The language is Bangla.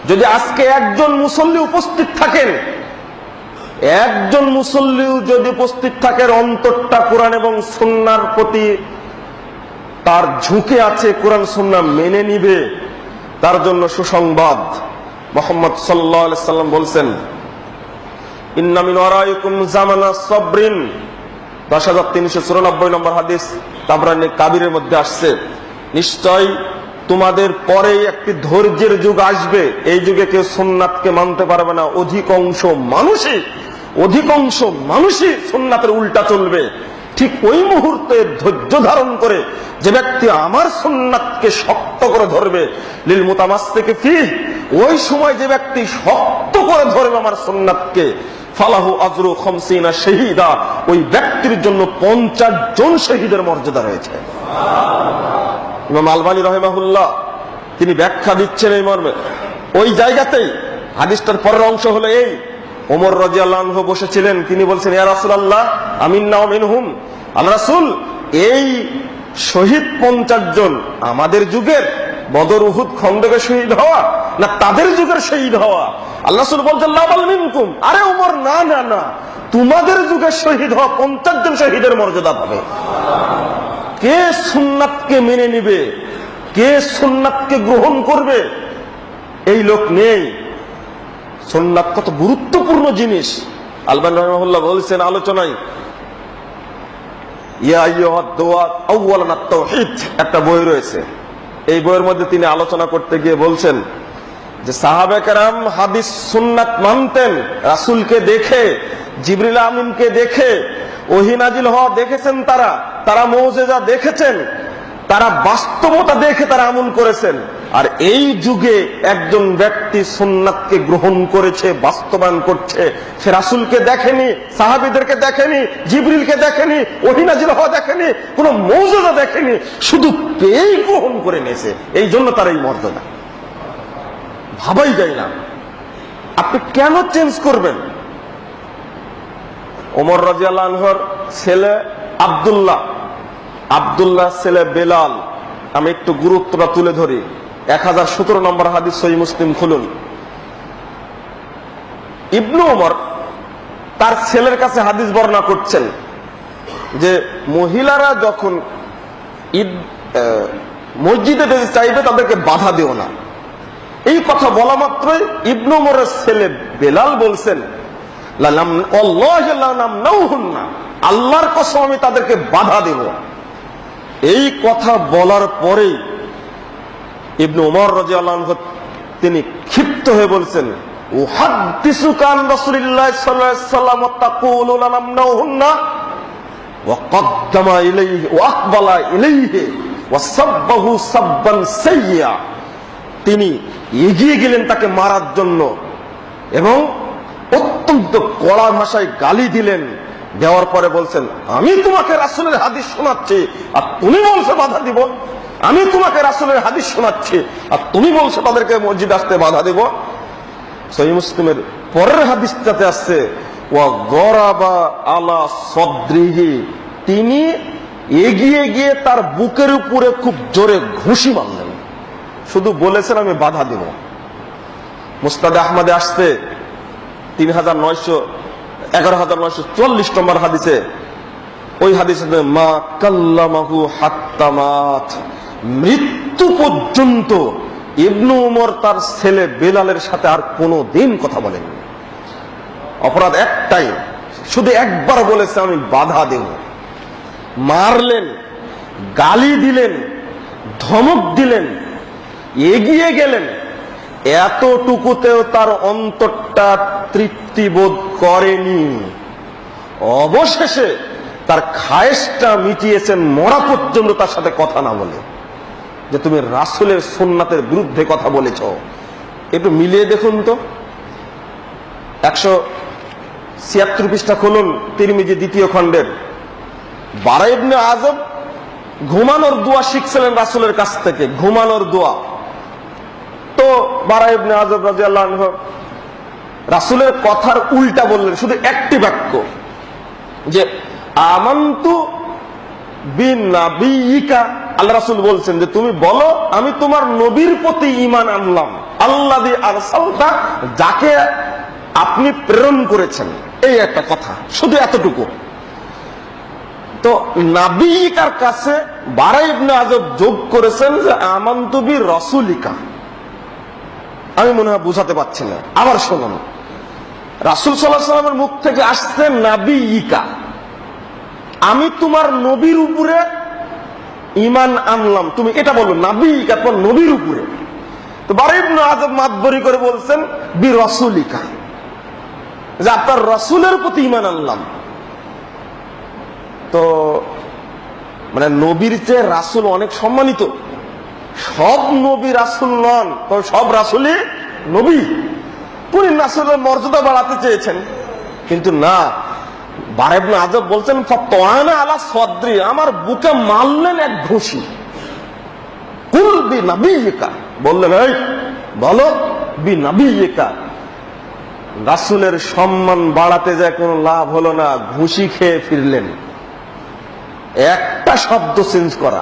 যদি আজকে একজন মুসল্লি উপস্থিত থাকেন, একজন মুসল্লিও যদি উপস্থিত থাকেন, অন্তরটা কোরআন এবং সুন্নাহর প্রতি তার ঝুঁকে আছে, কোরআন সুন্নাহ মেনে নিবে, তার জন্য সুসংবাদ। মুহাম্মদ সাল্লাল্লাহু আলাইহি সাল্লাম বলছেন, ইন্না মিন ওয়ারাইকুম জামানা সাবরিন, ১০৩৯৪ নম্বর হাদিস, তাবরানী কাবিরের মধ্যে আসছে, নিশ্চয় তোমাদের পরে একটি ধৈর্যের যুগ আসবে, এই যুগে কেউ সুন্নাতকে মানতে পারবে না, অধিকাংশ মানুষই সুন্নাতের উল্টা চলবে। ঠিক ওই মুহূর্তে ধৈর্য ধারণ করে যে ব্যক্তি আমার সুন্নাতকে শক্ত করে ধরবে, লিল মুতামাসসিকি ফিহ, ওই সময় যে ব্যক্তি শক্ত করে ধরবে আমার সুন্নাতকে, ফালাহু আজরু 50 শাহীদা, ওই ব্যক্তির জন্য 50 জন শহীদের মর্যাদা রয়েছে। ইমাম আলবানী রাহিমাহুল্লাহ তিনি ব্যাখ্যা দিচ্ছেন এই মর্মে। ওই জায়গাতেই হাদিসটার পরের অংশ হলো এই, ওমর রাদিয়াল্লাহু আনহু বসেছিলেন, তিনি বলছেন, ইয়া রাসূলুল্লাহ আমিন্না ওয়া মিনহুম, আল্লাহর রাসূল এই শহীদ 50 জন আমাদের যুগের বদর উহুদ খন্দকে শহীদ হওয়া না তাদের যুগের শহীদ হওয়া? আল্লাহ রাসূল বলছেন, লা বাল মিনকুম, আরে ওমর না না না, তোমাদের যুগে শহীদ হওয়া 50 জন শহীদের মর্যাদা পাবে। কে সুন্নাতকে মেনে নিবে, কে সুন্নাতকে গ্রহণ করবে, এই লোক নেই। সুন্নাত কত গুরুত্বপূর্ণ জিনিস। আলবানী রাহিমাহুল্লাহ বলছেন আলোচনায়, ইয়া আইয়ুহাদ দুআত আউওয়ালান আত-তাওহীদ, একটা বই রয়েছে, এই বইয়ের মধ্যে তিনি আলোচনা করতে গিয়ে বলছেন যে সাহাবায়ে কেরাম হাদিস সুন্নাত মানতেন, রাসূলকে দেখে, জিবরিল আমিনকে দেখে, ওহী নাজিল হওয়া দেখেছেন, তারা মুজিজা দেখেছেন, তারা বাস্তবতা দেখে তারা আমল করেছেন। আর এই যুগে একজন ব্যক্তি সুন্নাতকে গ্রহণ করেছে, বাস্তবায়ন করছে, সে রাসূলকে দেখেনি, সাহাবীদেরকে দেখেনি, জিবরিলকে দেখেনি, ওহী নাজিল হওয়া দেখেনি, কোন মুজিজা দেখেনি, শুধু পেয়েই গ্রহণ করে নিয়েছে, এই জন্য তার এই মর্যাদা। ভাবাই যায় না, আপনি কেন চেঞ্জ করবেন? ওমর রাদিয়াল্লাহু আনহুর ছেলে আব্দুল্লাহ ছেলে বেলাল, আমি একটু গুরুত্বটা তুলে ধরি। 1017 নম্বর হাদিস, সহিহ মুসলিম খুলুন। ইবনু ওমর তার ছেলের কাছে হাদিস বর্ণনা করছেন যে মহিলারা যখন মসজিদে চাইবে তাদেরকে বাধা দিও না। এই কথা বলা মাত্রই ইবনু ওমরের ছেলে বেলাল বলছেন, আল্লাহর কসম আমি তাদেরকে বাধা দেব। এই কথা বলার পরেই ইবনু ওমর রাদিয়াল্লাহু আনহু তিনি ক্ষিপ্ত হয়ে বলছেন, উহাদ্দিসুকা আন রাসূলিল্লাহ সাল্লাল্লাহু আলাইহি ওয়াসাল্লাম তাকুলু লানামনাহুন্না ওয়া কদ্দামা ইলাইহি ওয়া আকবালা ইলাইহি ওয়া সাব্বাহু সাববান সাইয়্যা। তিনি এগিয়ে গেলেন তাকে মারার জন্য এবং অত্যন্ত কড়া ভাষায় গালি দিলেন। দেওয়ার পরে বলছেন, আমি তোমাকে রাসূলের হাদিস শোনাচ্ছি আর তুমি বলছো বাধা দিব? আমি তোমাকে রাসূলের হাদিস শোনাচ্ছি আর তুমি বলছো তাদেরকে মসজিদ আসতে বাধা দিব? সহিহ মুসলিমের পরের হাদিসটাতে আসছে, ওয়া গরাবা আলা সদরিহি, তিনি এগিয়ে গিয়ে তার বুকের উপরে খুব জোরে ঘুষি মারলেন, শুধু বলেছেন আমি বাধা দিব। মুসনাদে আহমদে আসছে 11,944 নম্বর হাদিসে, ওই হাদিসে মা কাল্লামাহু হাত্তা মাত, মৃত্যু পর্যন্ত ইবনু ওমর তার ছেলে বেলালের সাথে আর কোনো দিন কথা বলেননি। অপরাধ একটাই, শুধু একবার বলেছে আমি বাধা দেব। মারলেন, গালি দিলেন, ধমক দিলেন, এগিয়ে গেলেন, এতটুকুতেও তার অন্তরটা তৃপ্তি বোধ করেনি। অবশেষে তার খায়েশটা মিটিয়েছেন, মরা পর্যন্ত তার সাথে কথা না বলে, যে তুমি রাসূলের সুন্নাতের বিরুদ্ধে কথা বলেছ। একটু মিলিয়ে দেখুন তো, 176 পৃষ্ঠা খুলুন, তিরমিজি 2য় খণ্ডের। বারা ইবনে আযব ঘুমানোর দোয়া শিখছিলেন রাসূলের কাছ থেকে, ঘুমানোর দোয়া। তো বারা ইবনে আযব রাদিয়াল্লাহু আনহু রাসূলের কথার উল্টা বললেন, শুধু একটি বাক্য, যে আমানতু বিনাবিয়িকা। আল্লাহ রাসূল বলছেন যে তুমি বলো আমি তোমার নবীর প্রতি ঈমান আনলাম। আল্লাযী আরসালতা, যাকে আপনি প্রেরণ করেছেন, এই একটা কথা, শুধু এতটুকু। তো নাবিকার কাছে বারা ইবনে আযব যোগ করেছেন যে আমানতু বি রাসূলিকা। আমি মনে হয় বুঝাতে পারছি না, আবার শুনুন। রাসূল সাল্লাল্লাহু আলাইহি ওয়াসাল্লামের মুখ থেকে আসছে নাবিয়িকা, আমি তোমার নবীর উপরে ঈমান আনলাম, তুমি এটা বলো নাবিয়িকা, তোমার নবীর উপরে। তো বারা ইবনে আযব মাতবরি করে বলছেন বি রাসূলিকা, যে আপনার রাসূলের প্রতি ঈমান আনলাম। তো মানে নবীর চেয়ে রাসূল অনেক সম্মানিত। সব নবী রাসূল নন, তবে সব রাসূলই নবী। তিনি রাসূলের মর্যাদা বাড়াতে চেয়েছেন, কিন্তু না, বারা ইবনে আযব বলছেন ফাতাওয়ানা আলা সাদরি, আমার বুকে মারলেন এক ঘুষি। কুল বি নাবিয়িকা, বললেন এই বলো বি নাবিয়িকা। রাসূলের সম্মান বাড়াতে যায় কোনো লাভ হলো না, ঘুষি খেয়ে ফিরলেন। একটা শব্দ চেঞ্জ করা।